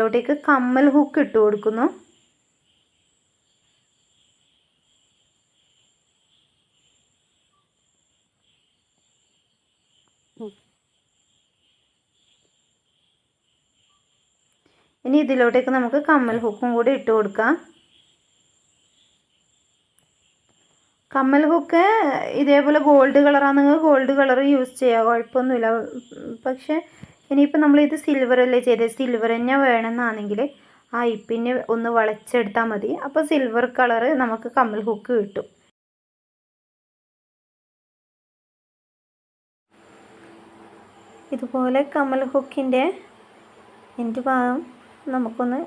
ഇതിലോട്ടേക്ക് കമ്മൽ ഹുക്ക് ഇട്ട് കൊടുക്കുന്നു. ഇനി ഇതിലോട്ടേക്ക് നമുക്ക് കമ്മൽ ഹുക്കും കൂടി ഇട്ട് കൊടുക്കാം. കമ്മൽ ഹുക്ക് ഇതേപോലെ ഗോൾഡ് കളറാണെങ്കിൽ ഗോൾഡ് കളർ യൂസ് ചെയ്യുക, കുഴപ്പമൊന്നുമില്ല. പക്ഷേ ഇനിയിപ്പോൾ നമ്മളിത് സിൽവറല്ലേ ചെയ്തത്, സിൽവർ തന്നെ വേണമെന്നാണെങ്കിൽ ആ ഐപ്പിനെ ഒന്ന് വളച്ചെടുത്താൽ മതി. അപ്പോൾ സിൽവർ കളറ് നമുക്ക് കമ്മൽ ഹുക്ക് കിട്ടും. ഇതുപോലെ കമ്മൽ ഹുക്കിൻ്റെ എൻ്റെ ഭാഗം നമുക്കൊന്ന്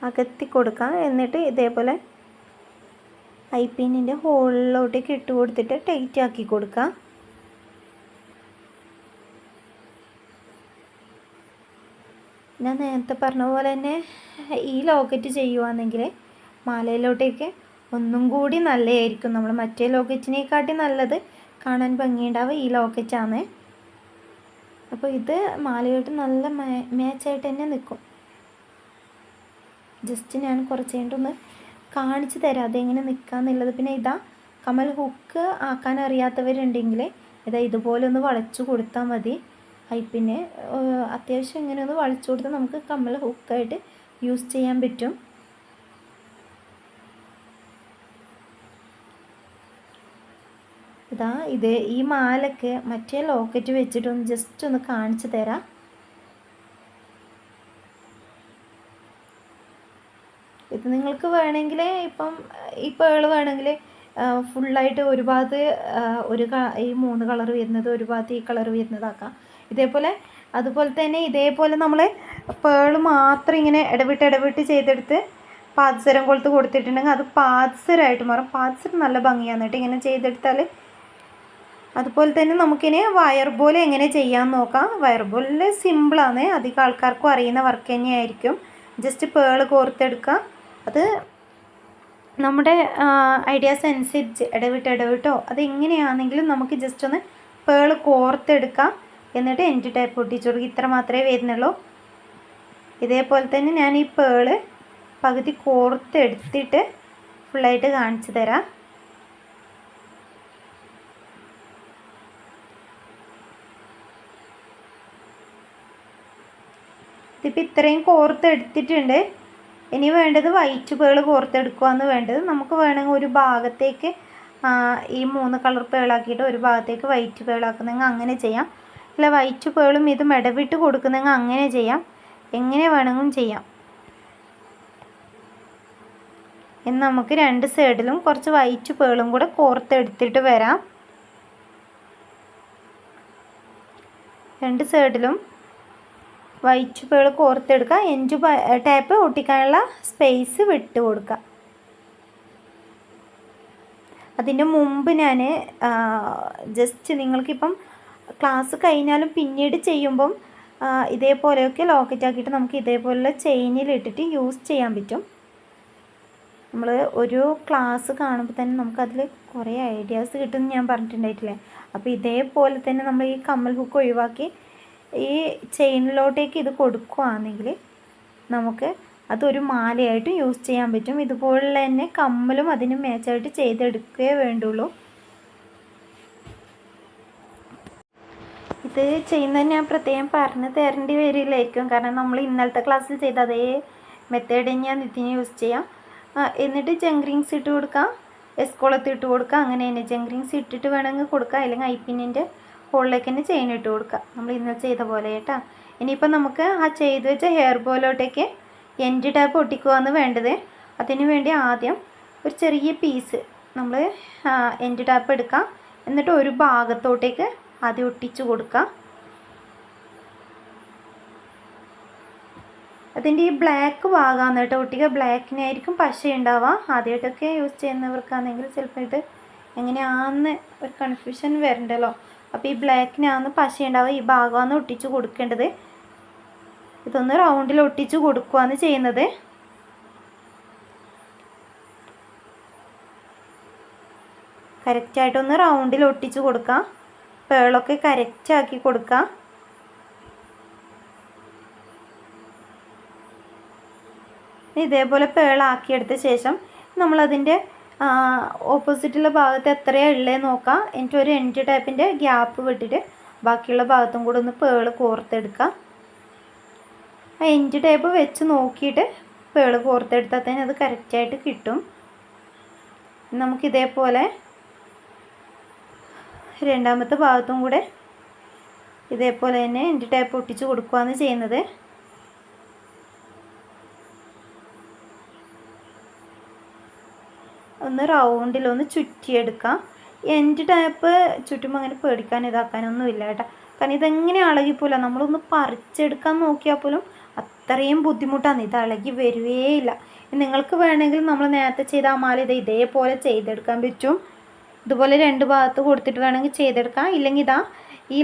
അകത്തി കൊടുക്കാം. എന്നിട്ട് ഇതേപോലെ ഐപ്പിന്നിൻ്റെ ഹോളിലോട്ടേക്ക് ഇട്ട് കൊടുത്തിട്ട് ടൈറ്റ് ആക്കി കൊടുക്കാം. ഞാൻ നേരത്തെ പറഞ്ഞ പോലെ തന്നെ ഈ ലോക്കറ്റ് ചെയ്യുകയാണെങ്കിൽ മാലയിലോട്ടേക്ക് ഒന്നും കൂടി നല്ലതായിരിക്കും. നമ്മൾ മറ്റേ ലോക്കറ്റിനെക്കാട്ടി നല്ലത്, കാണാൻ ഭംഗിയുണ്ടാവുക ഈ ലോക്കറ്റാണ്. അപ്പോൾ ഇത് മാലയോട്ട് നല്ല മാച്ചായിട്ട് തന്നെ നിൽക്കും. ജസ്റ്റ് ഞാൻ കുറച്ച് കഴിഞ്ഞിട്ടൊന്ന് കാണിച്ചു തരാം അതെങ്ങനെ നിൽക്കാന്നുള്ളത്. പിന്നെ ഇതാ കമ്മൽ ഹുക്ക് ആക്കാൻ അറിയാത്തവരുണ്ടെങ്കിൽ ഇതാ ഇതുപോലെ ഒന്ന് വളച്ചു കൊടുത്താൽ മതി. പിന്നെ അത്യാവശ്യം ഇങ്ങനെ ഒന്ന് വളച്ചു കൊടുത്താൽ നമുക്ക് കമ്മൽ ഹുക്കായിട്ട് യൂസ് ചെയ്യാൻ പറ്റും. ഇതാ ഇത് ഈ മാലക്ക് മറ്റേ ലോക്കറ്റ് വെച്ചിട്ടൊന്ന് ജസ്റ്റ് ഒന്ന് കാണിച്ചു തരാം. ഇത് നിങ്ങൾക്ക് വേണമെങ്കിൽ ഇപ്പം ഈ പേൾ വേണമെങ്കിൽ ഫുള്ളായിട്ട് ഒരു ഭാഗത്ത് ഈ 3 കളർ വരുന്നത്, ഒരു ഭാഗത്ത് ഈ കളർ വരുന്നതാക്കാം. അതുപോലെ തന്നെ ഇതേപോലെ നമ്മൾ പേൾ മാത്രം ഇങ്ങനെ ഇടവിട്ട് ചെയ്തെടുത്ത് പാദസരം കൊളുത്ത് കൊടുത്തിട്ടുണ്ടെങ്കിൽ അത് പാദസരമായിട്ട് മാറും. പാദസരം നല്ല ഭംഗിയാണ് കേട്ടോ ഇങ്ങനെ ചെയ്തെടുത്താൽ. അതുപോലെ തന്നെ നമുക്കിനി വയർ ബോൾ എങ്ങനെ ചെയ്യാമെന്ന് നോക്കാം. വയർ ബോളിൽ സിമ്പിളാണ്, അധികം ആൾക്കാർക്കും അറിയുന്ന വർക്ക് തന്നെയായിരിക്കും. ജസ്റ്റ് പേൾ കോർത്തെടുക്കുക. അത് നമ്മുടെ ഐഡിയാസ് അനുസരിച്ച് ഇടവിട്ടോ അതെങ്ങനെയാണെങ്കിലും നമുക്ക് ജസ്റ്റ് ഒന്ന് പേൾ കോർത്തെടുക്കാം. എന്നിട്ട് എൻഡ് ടൈപ്പ് ഒട്ടിച്ചു കൊടുക്കുക. ഇത്ര മാത്രമേ വരുന്നുള്ളൂ. ഇതേപോലെ തന്നെ ഞാൻ ഈ പേള് പകുതി കോർത്തെടുത്തിട്ട് ഫുള്ളായിട്ട് കാണിച്ചു തരാം. ഇതിപ്പോൾ ഇത്രയും കോർത്തെടുത്തിട്ടുണ്ട്. ഇനി വേണ്ടത് വൈറ്റ് പേൾ കോർത്തെടുക്കുകയെന്ന് വേണ്ടത്. നമുക്ക് വേണമെങ്കിൽ ഒരു ഭാഗത്തേക്ക് ഈ 3 കളർ പേളാക്കിയിട്ട് ഒരു ഭാഗത്തേക്ക് വൈറ്റ് പേളാക്കുന്നെങ്കിൽ അങ്ങനെ ചെയ്യാം. അല്ല വൈറ്റ് പേളും ഇതും ഇടവിട്ട് കൊടുക്കുന്നെങ്കിൽ അങ്ങനെ ചെയ്യാം. എങ്ങനെ വേണമെങ്കിലും ചെയ്യാം. ഇനി നമുക്ക് 2 സൈഡിലും കുറച്ച് വൈറ്റ് പേളും കൂടെ കോർത്തെടുത്തിട്ട് വരാം. 2 സൈഡിലും വൈറ്റ് പേൾ കോർത്തെടുക്കുക. എൻഡ് ടാപ്പ് ഒട്ടിക്കാനുള്ള സ്പേസ് വിട്ട് കൊടുക്കുക. അതിൻ്റെ മുമ്പ് ഞാൻ ജസ്റ്റ് നിങ്ങൾക്കിപ്പം ക്ലാസ് കഴിഞ്ഞാലും പിന്നീട് ചെയ്യുമ്പം ഇതേപോലെയൊക്കെ ലോക്കറ്റ് ആക്കിയിട്ട് നമുക്ക് ഇതേപോലെ ചെയിനിലിട്ടിട്ട് യൂസ് ചെയ്യാൻ പറ്റും. നമ്മൾ ഒരു ക്ലാസ് കാണുമ്പോൾ തന്നെ നമുക്കതിൽ കുറേ ഐഡിയാസ് കിട്ടുമെന്ന് ഞാൻ പറഞ്ഞിട്ടുണ്ടായിട്ടില്ലേ. അപ്പോൾ ഇതേപോലെ തന്നെ നമ്മൾ ഈ കമ്മൽ ഹുക്ക് ഒഴിവാക്കി ഈ ചെയിനിലോട്ടേക്ക് ഇത് കൊടുക്കുകയാണെങ്കിൽ നമുക്ക് അതൊരു മാലയായിട്ട് യൂസ് ചെയ്യാൻ പറ്റും. ഇതുപോലെ തന്നെ കമ്മലും അതിന് മാച്ചായിട്ട് ചെയ്തെടുക്കുകയേ വേണ്ടുള്ളൂ. ഇത് ചെയ്യുന്നത് ഞാൻ പ്രത്യേകം പറഞ്ഞ് തരേണ്ടി വരില്ലായിരിക്കും, കാരണം നമ്മൾ ഇന്നലത്തെ ക്ലാസ്സിൽ ചെയ്ത അതേ മെത്തേഡ് ഞാൻ ഇതിന് യൂസ് ചെയ്യാം. എന്നിട്ട് ജംഗ്രിങ്സ് ഇട്ട് കൊടുക്കാം, എസ്കോളത്ത് ഇട്ട് കൊടുക്കാം. അങ്ങനെ തന്നെ ജംഗ്രിങ്സ് ഇട്ടിട്ട് വേണമെങ്കിൽ കൊടുക്കാം, അല്ലെങ്കിൽ ഐപ്പിന്നിൻ്റെ ഹോളിലേക്ക് തന്നെ ചെയിൻ ഇട്ട് കൊടുക്കുക, നമ്മൾ ഇന്നലെ ചെയ്ത പോലെ കേട്ടോ. ഇനിയിപ്പോൾ നമുക്ക് ആ ചെയ്ത് വെച്ച ഹെയർ ബോയിലോട്ടേക്ക് എൻഡ് ടാപ്പ് ഒട്ടിക്കുകയെന്ന് വേണ്ടത്. അതിന് വേണ്ടി ആദ്യം ഒരു ചെറിയ പീസ് നമ്മൾ എൻഡ് ടാപ്പ് എടുക്കാം. എന്നിട്ട് ഒരു ഭാഗത്തോട്ടേക്ക് ആദ്യം ഒട്ടിച്ചു കൊടുക്കുക. അതിൻ്റെ ഈ ബ്ലാക്ക് ഭാഗമാണ് കേട്ടോ ഒട്ടിക്കുക. ബ്ലാക്കിനായിരിക്കും പശ ഉണ്ടാവുക. ആദ്യമായിട്ടൊക്കെ യൂസ് ചെയ്യുന്നവർക്കാണെങ്കിൽ ചിലപ്പോൾ ഇത് എങ്ങനെയാണെന്ന് ഒരു കൺഫ്യൂഷൻ വരണ്ടല്ലോ. അപ്പോൾ ഈ ബ്ലാക്കിനാണ് പശ ഉണ്ടാവുക. ഈ ഭാഗമാണ് ഒട്ടിച്ച് കൊടുക്കേണ്ടത്. ഇതൊന്ന് റൗണ്ടിൽ ഒട്ടിച്ച് കൊടുക്കുകയാണ് ചെയ്യുന്നത്. കറക്റ്റായിട്ടൊന്ന് റൗണ്ടിൽ ഒട്ടിച്ച് കൊടുക്കാം. പേളൊക്കെ കറക്റ്റാക്കി കൊടുക്കാം. ഇതേപോലെ പേളാക്കിയെടുത്ത ശേഷം നമ്മളതിൻ്റെ ഓപ്പോസിറ്റുള്ള ഭാഗത്ത് എത്രയാണ് ഉള്ളത് നോക്കാം. എന്നിട്ട് ഒരു എൻഡ് ടൈപ്പിൻ്റെ ഗ്യാപ്പ് വിട്ടിട്ട് ബാക്കിയുള്ള ഭാഗത്തും കൂടെ ഒന്ന് പേള് കോർത്തെടുക്കാം. ആ എൻഡ് ടൈപ്പ് വെച്ച് നോക്കിയിട്ട് പേള് കോർത്തെടുത്താൽ തന്നെ അത് കറക്റ്റായിട്ട് കിട്ടും. നമുക്കിതേപോലെ രണ്ടാമത്തെ ഭാഗത്തും കൂടെ ഇതേപോലെ തന്നെ എൻഡ് ടൈപ്പ് ഒട്ടിച്ച് കൊടുക്കുകയാണ് ചെയ്യുന്നത്. ഒന്ന് റൗണ്ടിലൊന്ന് ചുറ്റിയെടുക്കാം. എൻഡ് ടൈപ്പ് ചുറ്റുമ്പോൾ അങ്ങനെ പേടിക്കാൻ ഇതാക്കാനൊന്നുമില്ല കേട്ടോ. കാരണം ഇതെങ്ങനെ ഇളകിപ്പോല, നമ്മളൊന്ന് പറിച്ചെടുക്കാൻ നോക്കിയാൽ പോലും അത്രയും ബുദ്ധിമുട്ടാണ്. ഇത് ഇളകി വരുകയില്ല. നിങ്ങൾക്ക് വേണമെങ്കിൽ നമ്മൾ നേരത്തെ ചെയ്ത ആ മാല ഇതേപോലെ ചെയ്തെടുക്കാൻ പറ്റും. ഇതുപോലെ രണ്ട് ഭാഗത്ത് കൊടുത്തിട്ട് വേണമെങ്കിൽ ചെയ്തെടുക്കാം. ഇല്ലെങ്കിൽ ഇതാ ഈ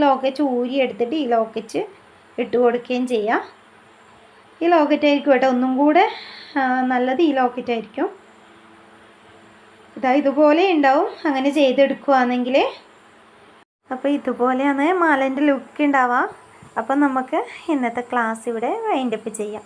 ലോക്കറ്റ് ഊരിയെടുത്തിട്ട് ഈ ലോക്കറ്റ് ഇട്ട് കൊടുക്കുകയും ചെയ്യാം. ഈ ലോക്കറ്റായിരിക്കും കേട്ടോ ഒന്നും കൂടെ നല്ലത്. ഈ ലോക്കറ്റായിരിക്കും. ഇതുപോലെ ഉണ്ടാവും അങ്ങനെ ചെയ്തെടുക്കുകയാണെങ്കിൽ. അപ്പോൾ ഇതുപോലെയാണ് മാലേൻ്റെ ലുക്ക് ഉണ്ടാവുക. അപ്പം നമുക്ക് ഇന്നത്തെ ക്ലാസ് ഇവിടെ വൈൻഡപ്പ് ചെയ്യാം.